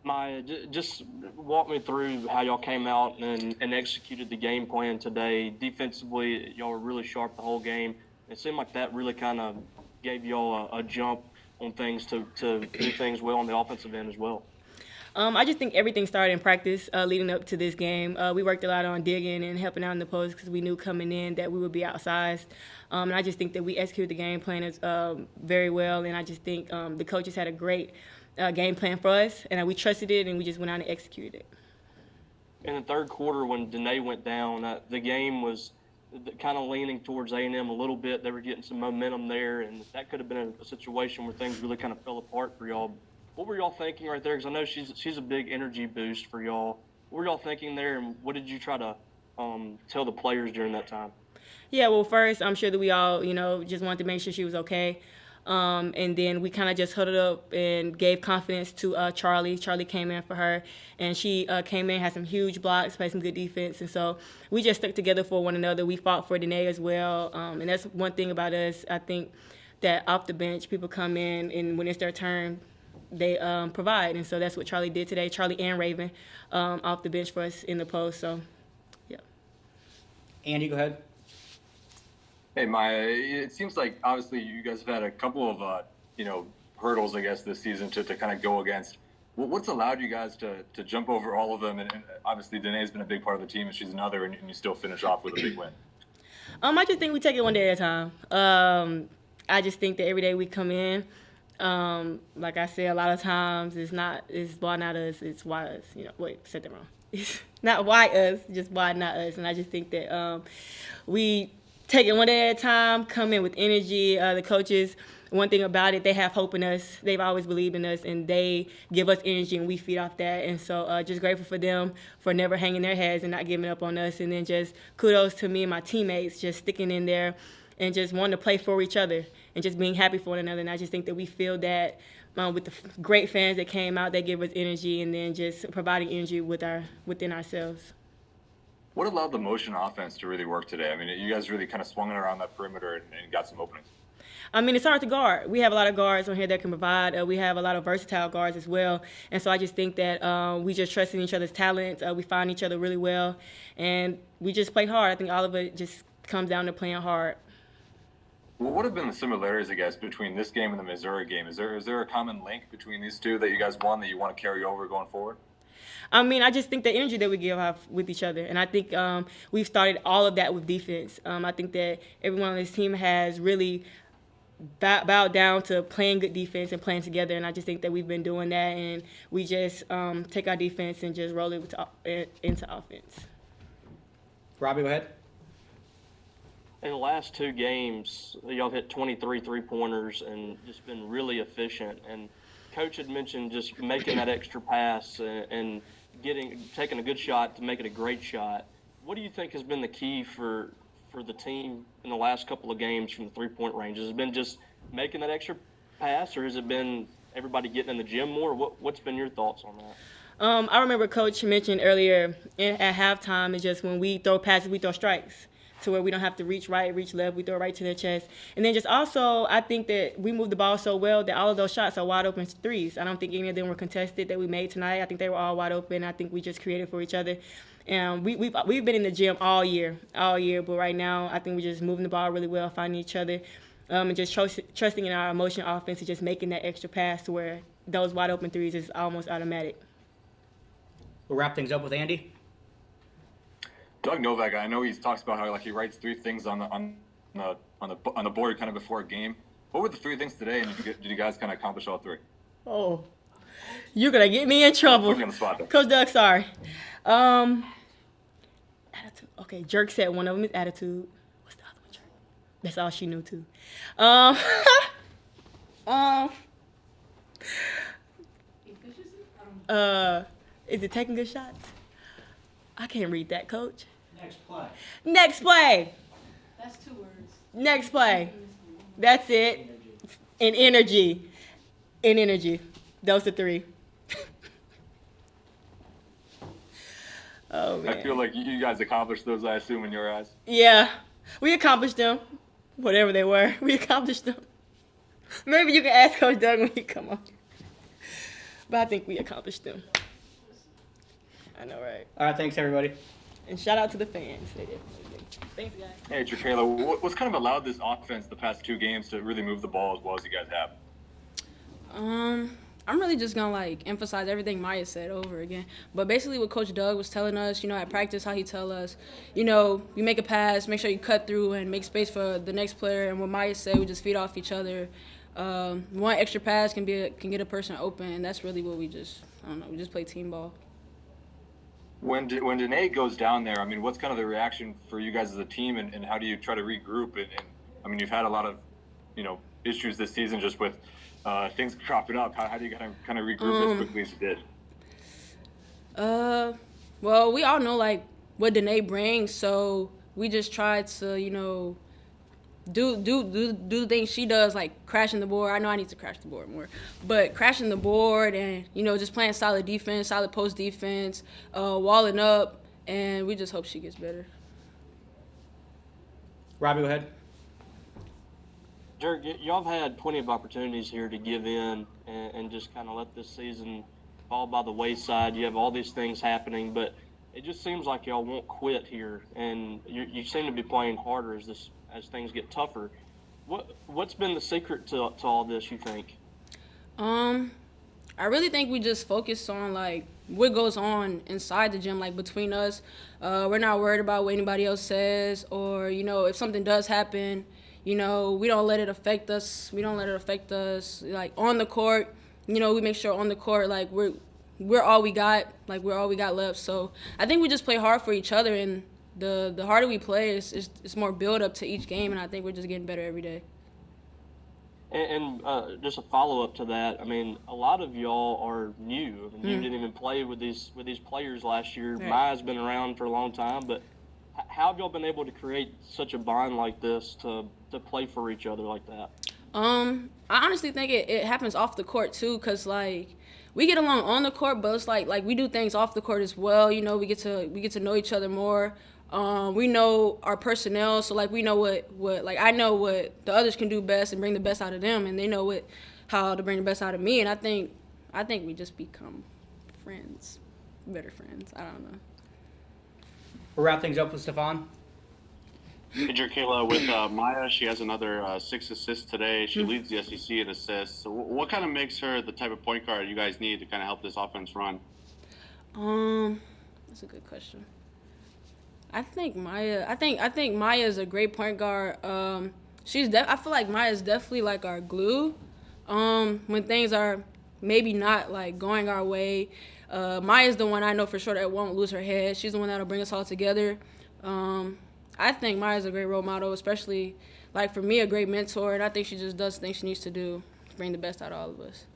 Myah, just walk me through how y'all came out and executed the game plan today. Defensively, y'all were really sharp the whole game. It seemed like that really kind of gave y'all a jump on things to do things well on the offensive end as well. I just think everything started in practice leading up to this game. We worked a lot on digging and helping out in the post because we knew coming in that we would be outsized. And I just think that we executed the game plan very well. And I just think the coaches had a great game plan for us, and we trusted it, and we just went out and executed it. In the third quarter, when Danae went down, the game was kind of leaning towards A&M a little bit. They were getting some momentum there, and that could have been a situation where things really kind of fell apart for y'all. What were y'all thinking right there? Because I know she's a big energy boost for y'all. What were y'all thinking there, and what did you try to tell the players during that time? Yeah, well, first, I'm sure that we all, just wanted to make sure she was okay. And then we kind of just huddled up and gave confidence to Charlie. Charlie came in for her, and she came in, had some huge blocks, played some good defense. And so we just stuck together for one another. We fought for Danae as well. And that's one thing about us. I think that off the bench, people come in, and when it's their turn, they provide. And so that's what Charlie did today. Charlie and Raven off the bench for us in the post. So, yeah. Andy, go ahead. Hey, Myah, it seems like obviously you guys have had a couple of, hurdles, I guess, this season to kind of go against. What's allowed you guys to jump over all of them? And obviously Danae's been a big part of the team, and she's another, and you still finish off with a big win. I just think we take it one day at a time. I just think that every day we come in, like I said, a lot of times it's why not us, it's why us. Said that wrong. It's not why us, just why not us. And I just think that we take it one day at a time, come in with energy. The coaches, one thing about it, they have hope in us. They've always believed in us, and they give us energy, and we feed off that. And so just grateful for them for never hanging their heads and not giving up on us. And then just kudos to me and my teammates just sticking in there and just wanting to play for each other and just being happy for one another. And I just think that we feel that with the great fans that came out, they give us energy, and then just providing energy within ourselves. What allowed the motion offense to really work today? I mean, you guys really kind of swung it around that perimeter and got some openings. I mean, it's hard to guard. We have a lot of guards on here that can provide. We have a lot of versatile guards as well. And so I just think that we just trust in each other's talents. We find each other really well. And we just play hard. I think all of it just comes down to playing hard. Well, what have been the similarities, I guess, between this game and the Missouri game? Is there a common link between these two that you guys won that you want to carry over going forward? I mean, I just think the energy that we give off with each other. And I think we've started all of that with defense. I think that everyone on this team has really bowed down to playing good defense and playing together. And I just think that we've been doing that. And we just take our defense and just roll it into offense. Robbie, go ahead. In the last two games, y'all hit 23 three-pointers and just been really efficient. And Coach had mentioned just making that extra pass and taking a good shot to make it a great shot. What do you think has been the key for the team in the last couple of games from the three-point range? Has it been just making that extra pass, or has it been everybody getting in the gym more? What's been your thoughts on that? I remember Coach mentioned earlier at halftime is just when we throw passes, we throw strikes to where we don't have to reach right, reach left. We throw it right to their chest. And then just also, I think that we moved the ball so well that all of those shots are wide open threes. I don't think any of them were contested that we made tonight. I think they were all wide open. I think we just created for each other. And we've been in the gym all year. But right now, I think we're just moving the ball really well, finding each other, and just trusting in our motion offense and just making that extra pass to where those wide open threes is almost automatic. We'll wrap things up with Andy. Doug Novak, I know he talks about how he writes three things on the board kind of before a game. What were the three things today, and did you guys kind of accomplish all three? Oh, you're gonna get me in trouble, Put me on the spot there. Coach Doug. Sorry. Attitude. Okay, Jerk said one of them is attitude. What's the other one, Jerk? That's all she knew too. Is it taking good shots? I can't read that, Coach. Next play. Next play. That's 2 words. Next play. That's it. And energy. And energy. Those are 3. Oh, man. I feel like you guys accomplished those, I assume, in your eyes. Yeah. We accomplished them. Whatever they were. We accomplished them. Maybe you can ask Coach Doug when he come on. But I think we accomplished them. I know, right? All right, thanks everybody. And shout out to the fans. They did. Thanks, guys. Hey, JerKaila, what's kind of allowed this offense the past 2 games to really move the ball as well as you guys have? I'm really just gonna emphasize everything Myah said over again. But basically, what Coach Doug was telling us, at practice, how he tell us, you make a pass, make sure you cut through and make space for the next player. And what Myah said, we just feed off each other. One extra pass can get a person open, and that's really what we just play team ball. When Danae goes down there, I mean, what's kind of the reaction for you guys as a team, and how do you try to regroup? And I mean, you've had a lot of, issues this season just with things cropping up. How do you kind of regroup as quickly as you did? Well, we all know what Danae brings, so we just try to do the things she does, like crashing the board. I know I need to crash the board more, but crashing the board and just playing solid defense, solid post defense, walling up, and we just hope she gets better. Robbie, go ahead. Jerk, y'all have had plenty of opportunities here to give in and just kind of let this season fall by the wayside. You have all these things happening, but it just seems like y'all won't quit here, and you seem to be playing harder as things get tougher. What's been the secret to all this, you think? I really think we just focus on what goes on inside the gym, between us. We're not worried about what anybody else says, or if something does happen, we don't let it affect us. We don't let it affect us on the court. We make sure on the court we're all we got, we're all we got left. So I think we just play hard for each other, and the harder we play, it's more build up to each game, and I think we're just getting better every day. And just a follow-up to that, I mean, a lot of y'all are new. I mean, you didn't even play with these players last year. Right. Myah's been around for a long time, but how have y'all been able to create such a bond like this to play for each other like that? I honestly think it happens off the court too, cause we get along on the court, but it's like we do things off the court as well. We get to know each other more. We know our personnel, so we know what I know what the others can do best and bring the best out of them, and they know how to bring the best out of me. And I think we just become friends, better friends. I don't know. We'll wrap things up with Stefan. Hey, JerKaila, with Myah, she has another 6 assists today. She leads the SEC in assists. So what kind of makes her the type of point guard you guys need to kind of help this offense run? That's a good question. I think Myah is a great point guard. I feel like Myah is definitely our glue. When things are maybe not going our way, Myah is the one I know for sure that won't lose her head. She's the one that'll bring us all together. I think Myah is a great role model, especially for me, a great mentor, and I think she just does things she needs to do to bring the best out of all of us.